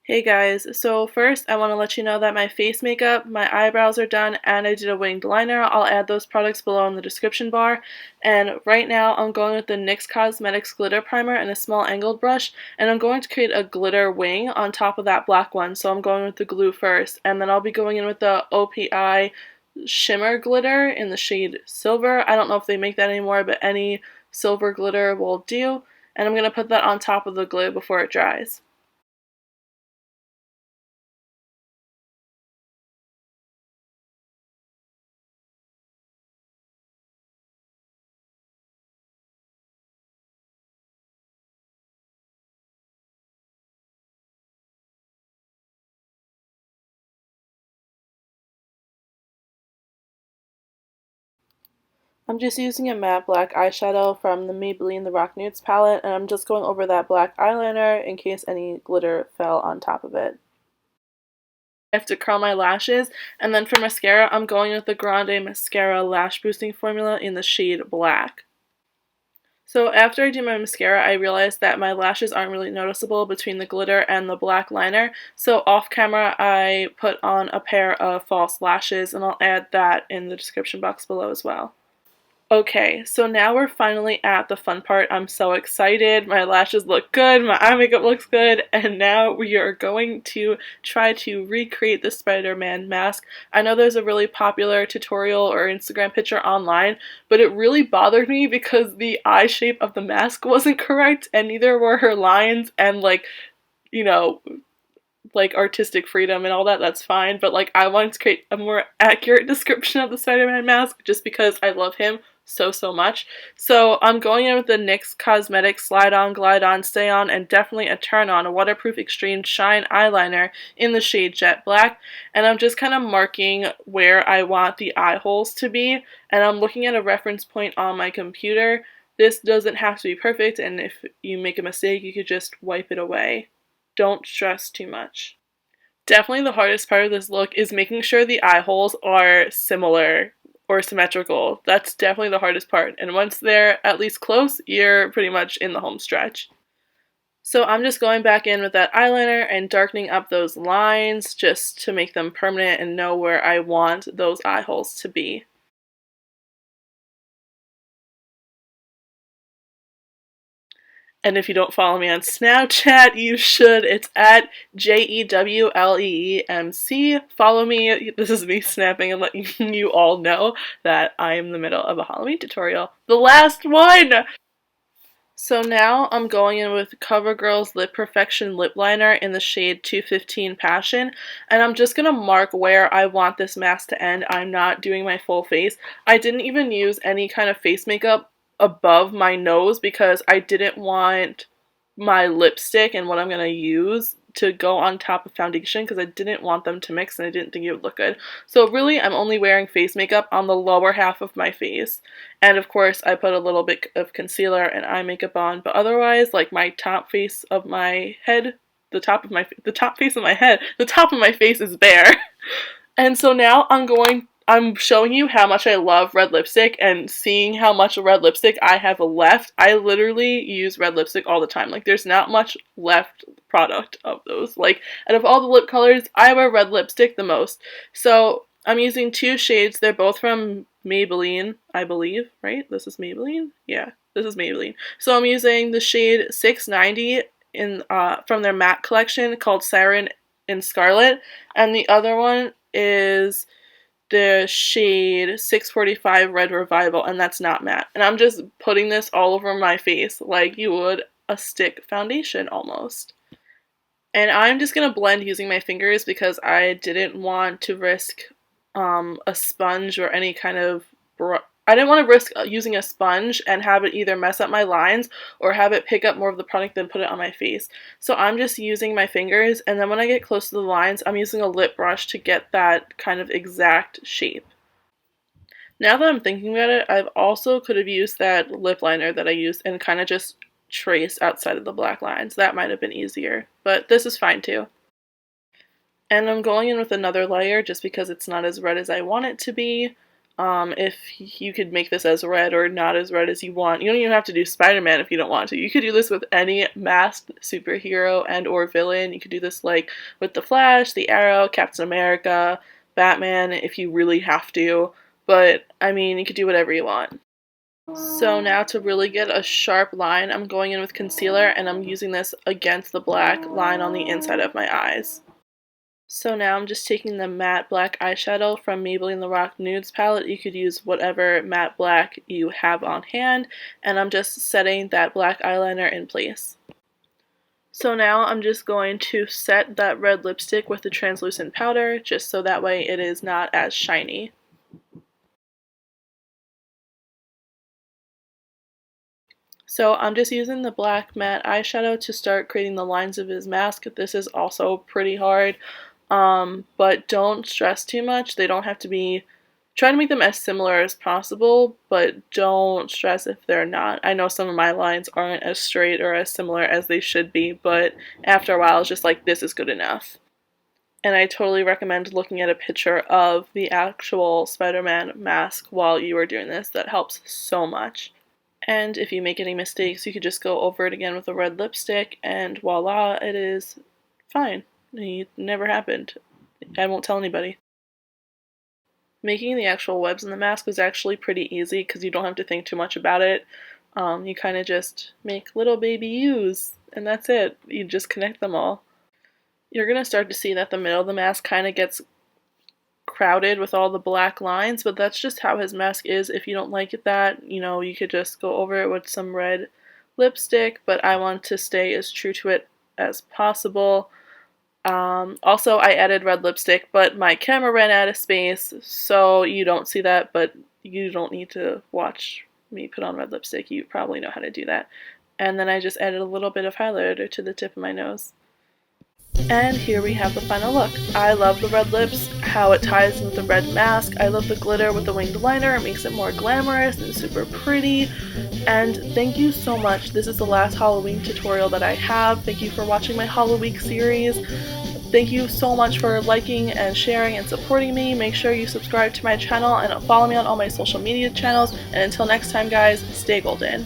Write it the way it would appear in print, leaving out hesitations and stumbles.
Hey guys, so first I want to let you know that my face makeup, my eyebrows are done, and I did a winged liner. I'll add those products below in the description bar. And right now I'm going with the NYX Cosmetics Glitter Primer and a small angled brush, and I'm going to create a glitter wing on top of that black one. So I'm going with the glue first, and then I'll be going in with the OPI Shimmer Glitter in the shade Silver. I don't know if they make that anymore, but any silver glitter will do. And I'm going to put that on top of the glue before it dries. I'm just using a matte black eyeshadow from the Maybelline The Rock Nudes palette, and I'm just going over that black eyeliner in case any glitter fell on top of it. I have to curl my lashes, and then for mascara, I'm going with the Grande Mascara Lash Boosting Formula in the shade Black. So after I do my mascara, I realized that my lashes aren't really noticeable between the glitter and the black liner, so off camera I put on a pair of false lashes, and I'll add that in the description box below as well. Okay, so now we're finally at the fun part. I'm so excited. My lashes look good, my eye makeup looks good, and now we are going to try to recreate the Spider-Man mask. I know there's a really popular tutorial or Instagram picture online, but it really bothered me because the eye shape of the mask wasn't correct, and neither were her lines, and you know, artistic freedom and all that, that's fine, but I wanted to create a more accurate description of the Spider-Man mask just because I love him so much. So I'm going in with the NYX Cosmetics Slide On, Glide On, Stay On, and definitely a Turn On, a waterproof extreme shine eyeliner in the shade Jet Black, and I'm just kind of marking where I want the eye holes to be, and I'm looking at a reference point on my computer. This doesn't have to be perfect, and if you make a mistake, you could just wipe it away. Don't stress too much. Definitely the hardest part of this look is making sure the eye holes are similar or symmetrical. That's definitely the hardest part, and once they're at least close, you're pretty much in the home stretch. So I'm just going back in with that eyeliner and darkening up those lines just to make them permanent and know where I want those eye holes to be. And if you don't follow me on Snapchat, you should. It's at JEWLEEMC. Follow me. This is me snapping and letting you all know that I am in the middle of a Halloween tutorial. The last one! So now I'm going in with CoverGirl's Lip Perfection Lip Liner in the shade 215 Passion, and I'm just going to mark where I want this mask to end. I'm not doing my full face. I didn't even use any kind of face makeup above my nose because I didn't want my lipstick and what I'm going to use to go on top of foundation because I didn't want them to mix and I didn't think it would look good. So really I'm only wearing face makeup on the lower half of my face. And of course I put a little bit of concealer and eye makeup on, but otherwise my top face of my head, the top of my face is bare. And so now I'm showing you how much I love red lipstick and seeing how much red lipstick I have left. I literally use red lipstick all the time. There's not much left product of those. Out of all the lip colors, I wear red lipstick the most. So I'm using two shades. They're both from Maybelline, I believe, right? This is Maybelline? Yeah, this is Maybelline. So I'm using the shade 690 from their matte collection called Siren in Scarlet, and the other one is the shade 645 Red Revival, and that's not matte. And I'm just putting this all over my face like you would a stick foundation almost. And I'm just going to blend using my fingers because I didn't want to risk a sponge or any kind of I didn't want to risk using a sponge and have it either mess up my lines or have it pick up more of the product than put it on my face. So I'm just using my fingers, and then when I get close to the lines, I'm using a lip brush to get that kind of exact shape. Now that I'm thinking about it, I've also could have used that lip liner that I used and kind of just traced outside of the black lines. That might have been easier, but this is fine too. And I'm going in with another layer just because it's not as red as I want it to be. If you could make this as red or not as red as you want. You don't even have to do Spider-Man if you don't want to. You could do this with any masked superhero and or villain. You could do this like with the Flash, the Arrow, Captain America, Batman if you really have to. But, I mean, you could do whatever you want. So now to really get a sharp line, I'm going in with concealer and I'm using this against the black line on the inside of my eyes. So now I'm just taking the matte black eyeshadow from Maybelline The Rock Nudes palette. You could use whatever matte black you have on hand, and I'm just setting that black eyeliner in place. So now I'm just going to set that red lipstick with the translucent powder, just so that way it is not as shiny. So I'm just using the black matte eyeshadow to start creating the lines of his mask. This is also pretty hard. But don't stress too much. They don't have to be, try to make them as similar as possible, but don't stress if they're not. I know some of my lines aren't as straight or as similar as they should be, but after a while it's just like, this is good enough. And I totally recommend looking at a picture of the actual Spider-Man mask while you are doing this. That helps so much. And if you make any mistakes, you could just go over it again with a red lipstick, and voila, it is fine. It never happened. I won't tell anybody. Making the actual webs in the mask was actually pretty easy because you don't have to think too much about it. You kind of just make little baby U's, and that's it. You just connect them all. You're going to start to see that the middle of the mask kind of gets crowded with all the black lines, but that's just how his mask is. If you don't like it that, you could just go over it with some red lipstick, but I want to stay as true to it as possible. Also, I added red lipstick, but my camera ran out of space, so you don't see that, but you don't need to watch me put on red lipstick. You probably know how to do that. And then I just added a little bit of highlighter to the tip of my nose. And here we have the final look. I love the red lips, how it ties in with the red mask. I love the glitter with the winged liner. It makes it more glamorous and super pretty. And thank you so much. This is the last Halloween tutorial that I have. Thank you for watching my Halloweek series. Thank you so much for liking and sharing and supporting me. Make sure you subscribe to my channel and follow me on all my social media channels. And until next time, guys, stay golden.